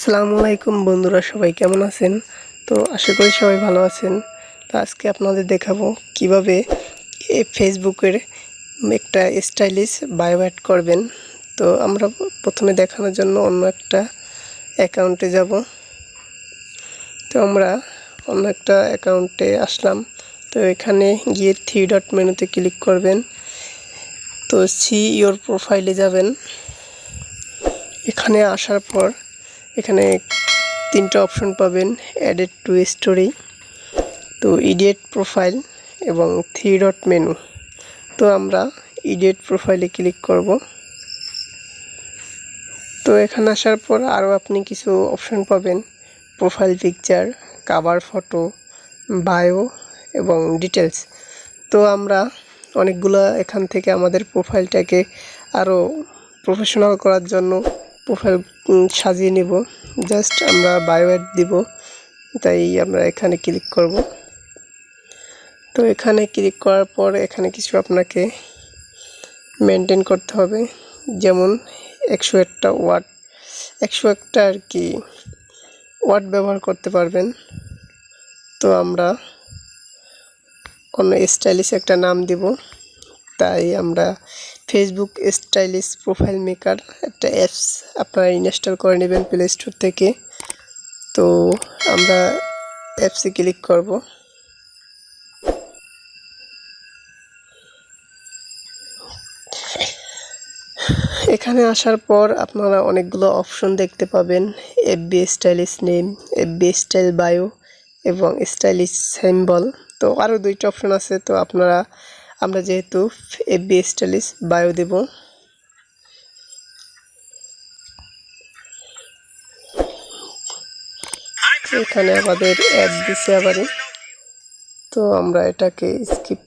আসসালামু আলাইকুম বন্ধুরা, সবাই কেমন আছেন? তো আশা করি সবাই ভালো আছেন। তো আজকে আপনাদের দেখাবো কিভাবে ফেসবুকের একটা স্টাইলিশ বায়ো অ্যাড করবেন। তো আমরা প্রথমে দেখানোর জন্য অন্য একটা অ্যাকাউন্টে যাব। তো আমরা অন্য একটা অ্যাকাউন্টে আসলাম। তো এখানে গিয়ে 3 ডট মেনুতে ক্লিক করবেন। তো সি ইওর প্রোফাইলে যাবেন। এখানে আসার পর এখানে 3টা অপশন পাবেন, অ্যাডেড টু স্টোরি, তো ইডিয়েট প্রোফাইল এবং 3 ডট মেনু। তো আমরা ইডিয়েট প্রোফাইলে ক্লিক করব। তো এখানে আসার পর আরও আপনি কিছু অপশন পাবেন, profile picture, cover photo, bio এবং ডিটেলস। তো আমরা অনেকগুলো এখান থেকে আমাদের প্রোফাইলটাকে আরও প্রফেশনাল করার জন্য প্রোফাইল সাজিয়ে নেব। জাস্ট আমরা বায়ো অ্যাড দিব, তাই আমরা এখানে ক্লিক করব। তো এখানে ক্লিক করার পর এখানে কিছু আপনাকে মেনটেন করতে হবে, যেমন 101টা আর কি ওয়ার্ড ব্যবহার করতে পারবেন। তো আমরা অন্য স্টাইলিশ একটা নাম দিব, তাই আমরা ফেসবুক স্টাইলিশ প্রোফাইল মেকার একটা অ্যাপস আপনারা ইনস্টল করে নেবেন প্লে স্টোর থেকে। তো আমরা অ্যাপসে ক্লিক করব। এখানে আসার পর আপনারা অনেকগুলো অপশন দেখতে পাবেন, FB stylish name, FB style bio এবং স্টাইলিশ সিম্বল। তো আরও 2টা অপশন আছে। তো আমরা যেহেতু এফবি স্টাইলিশ বায়ো দেব। এখানে আমাদের অ্যাড দিছে আবারই, তো আমরা এটাকে স্কিপ।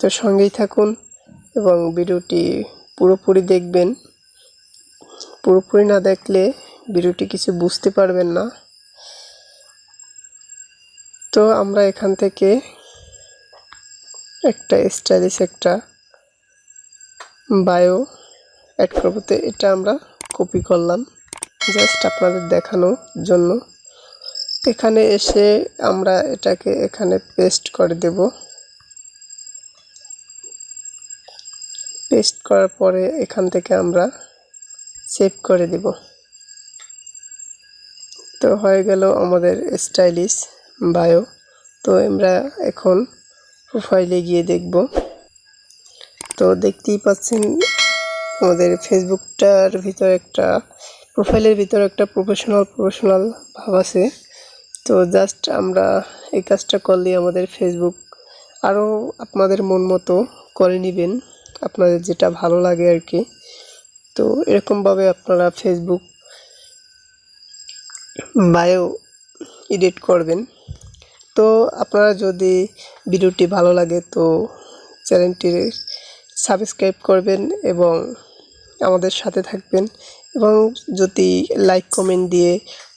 তো সঙ্গেই থাকুন এবং ভিডিওটি পুরোপুরি দেখবেন। পুরোপুরি না দেখলে ভিডিওটি কিছু বুঝতে পারবেন না। তো আমরা এখান থেকে একটা স্টাইলিশ একটা বায়ো অ্যাড করব। তো এটা আমরা কপি করলাম জাস্ট আপনাদের দেখানোর জন্য। এখানে এসে আমরা এটাকে এখানে পেস্ট করে দেব। পেস্ট করার পরে এখান থেকে আমরা সেভ করে দেব। তো হয়ে গেল আমাদের স্টাইলিশ বায়ো। তো আমরা এখন প্রোফাইলে গিয়ে দেখব। তো দেখতেই পাচ্ছেন আমাদের ফেসবুকটার ভিতরে একটা প্রোফাইলের ভিতরে একটা প্রফেশনাল ভাব আছে। তো জাস্ট আমরা এই কাজটা করলে আমাদের ফেসবুক আরও আপনাদের মন মতো করে নেবেন, আপনাদের যেটা ভালো লাগে আর কি। তো এরকমভাবে আপনারা ফেসবুক বায়ো এডিট করবেন। তো আপনারা যদি ভিডিওটি ভালো লাগে তো চ্যানেলটি সাবস্ক্রাইব করবেন এবং আমাদের সাথে থাকবেন, এবং যদি লাইক কমেন্ট দিয়ে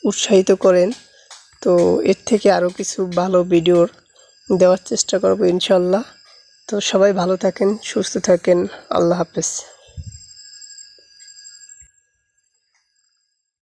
উৎসাহিত করেন তো এর থেকে আরও কিছু ভালো ভিডিওর দেওয়ার চেষ্টা করব ইনশাল্লাহ। তো সবাই ভালো থাকেন, সুস্থ থাকেন, আল্লাহ হাফেজ।